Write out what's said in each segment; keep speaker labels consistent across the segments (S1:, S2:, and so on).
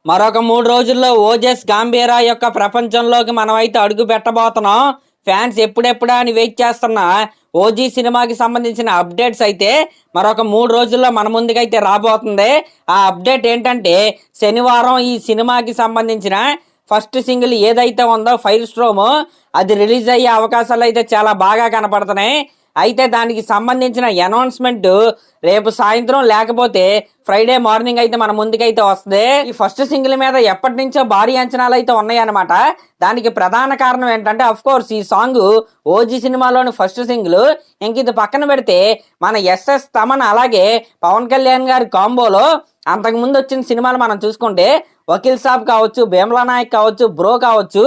S1: మరొక 3 రోజుల్లో ఓజస్ గాంభీరా యొక్క ప్రపంచంలోకి మనమైతే అడుగు పెట్టబోతున్నాం. ఫ్యాన్స్ ఎప్పుడెప్పుడా అని వెయిట్ చేస్తున్న ఓజీ సినిమాకి సంబంధించిన అప్డేట్స్ అయితే మరొక 3 రోజుల్లో మన ముందుకైతే రాబోతుంది. ఆ అప్డేట్ ఏంటంటే శనివారం ఈ సినిమాకి సంబంధించిన ఫస్ట్ సింగిల్ ఏదైతే ఉందో ఫైర్ స్ట్రోమ్ అది రిలీజ్ అయ్యే అవకాశాలు అయితే చాలా బాగా కనపడుతున్నాయి. అయితే దానికి సంబంధించిన అనౌన్స్మెంట్ రేపు సాయంత్రం లేకపోతే ఫ్రైడే మార్నింగ్ అయితే మన ముందుకైతే వస్తుంది. ఈ ఫస్ట్ సింగిల్ మీద ఎప్పటి నుంచో భారీ అంచనాలు అయితే ఉన్నాయన్నమాట. దానికి ప్రధాన కారణం ఏంటంటే అఫ్ కోర్స్ ఈ సాంగ్ ఓజీ సినిమాలోని ఫస్ట్ సింగిల్. ఇంక ఇది పక్కన పెడితే మన ఎస్ఎస్ తమన్ అలాగే పవన్ కళ్యాణ్ గారి కాంబోలో అంతకుముందు వచ్చిన సినిమాలు మనం చూసుకుంటే వకీల్ సాబ్ కావచ్చు, భీమ్లా నాయక్ కావచ్చు, బ్రో కావచ్చు,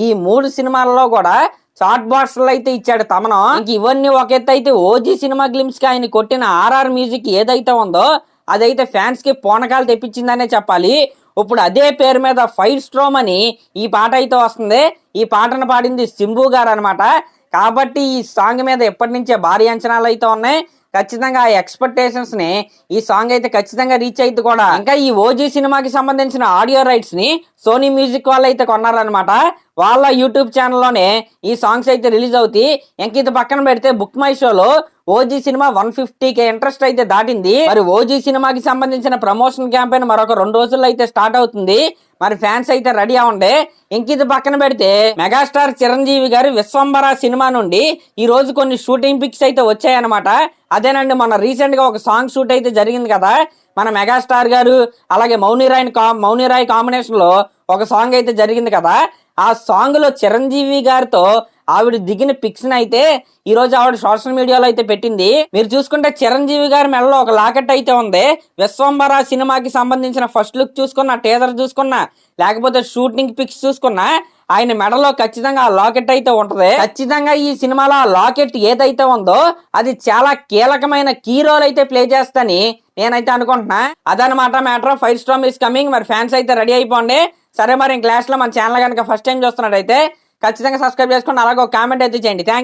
S1: ఈ 3 సినిమాలలో కూడా షార్ట్ బాక్స్లు అయితే ఇచ్చాడు తమను. ఇంక ఇవన్నీ ఒక ఎత్తు అయితే ఓజీ సినిమా గ్లిమ్స్ కి ఆయన కొట్టిన ఆర్ఆర్ మ్యూజిక్ ఏదైతే ఉందో అదైతే ఫ్యాన్స్ కి పోనకాలు తెప్పించిందనే చెప్పాలి. ఇప్పుడు అదే పేరు మీద ఫైర్ స్ట్రోమ్ అని ఈ పాట అయితే వస్తుంది. ఈ పాటను పాడింది సింబు గారు అనమాట. కాబట్టి ఈ సాంగ్ మీద ఎప్పటి నుంచే భారీ అంచనాలు అయితే ఉన్నాయి. ఖచ్చితంగా ఆ ఎక్స్పెక్టేషన్స్ ని ఈ సాంగ్ అయితే ఖచ్చితంగా రీచ్ అయితే కూడా. ఇంకా ఈ ఓజీ సినిమాకి సంబంధించిన ఆడియో రైట్స్ ని సోనీ మ్యూజిక్ వాళ్ళు అయితే కొన్నారనమాట. వాళ్ళ యూట్యూబ్ ఛానల్లోనే ఈ సాంగ్స్ అయితే రిలీజ్ అవుతాయి. ఇంక ఇది పక్కన పెడితే బుక్ మై షోలో ఓజీ సినిమా 150K ఇంట్రెస్ట్ అయితే దాటింది. మరి ఓజీ సినిమాకి సంబంధించిన ప్రమోషన్ క్యాంపెయిన్ మరొక 2 రోజుల్లో అయితే స్టార్ట్ అవుతుంది. మరి ఫ్యాన్స్ అయితే రెడీ అవ్వండి. ఇంక ఇది పక్కన పెడితే మెగాస్టార్ చిరంజీవి గారి విశ్వంబర సినిమా నుండి ఈ రోజు కొన్ని షూటింగ్ పిక్స్ అయితే వచ్చాయన్నమాట. అదేనండి, మన రీసెంట్ గా ఒక సాంగ్ షూట్ అయితే జరిగింది కదా మన మెగాస్టార్ గారు అలాగే మౌనిరాయ్ కాంబినేషన్ లో ఒక సాంగ్ అయితే జరిగింది కదా. ఆ సాంగ్ లో చిరంజీవి గారితో ఆవిడ దిగిన పిక్స్ అయితే ఈ రోజు ఆవిడ సోషల్ మీడియాలో అయితే పెట్టింది. మీరు చూసుకుంటే చిరంజీవి గారి మెడలో ఒక లాకెట్ అయితే ఉంది. విశ్వంబర సినిమాకి సంబంధించిన ఫస్ట్ లుక్ చూసుకున్నా, టీజర్ చూసుకున్నా, లేకపోతే షూటింగ్ పిక్స్ చూసుకున్నా ఆయన మెడలో ఖచ్చితంగా ఆ లాకెట్ అయితే ఉంటది. ఖచ్చితంగా ఈ సినిమాలో ఆ లాకెట్ ఏదైతే ఉందో అది చాలా కీలకమైన కీ రోల్ అయితే ప్లే చేస్తని నేనైతే అనుకుంటున్నా. అదనమాట matter. Fire storm is coming. మరి ఫ్యాన్స్ అయితే రెడీ అయిపోండి. సరే, మరి క్లాస్ లో మన ఛానల్ కనుక ఫస్ట్ టైం చూస్తున్నట్టయితే ఖచ్చితంగా సబ్స్క్రైబ్ చేసుకోండి. అలాగే ఒక కామెంట్ అయితే చేయండి. థ్యాంక్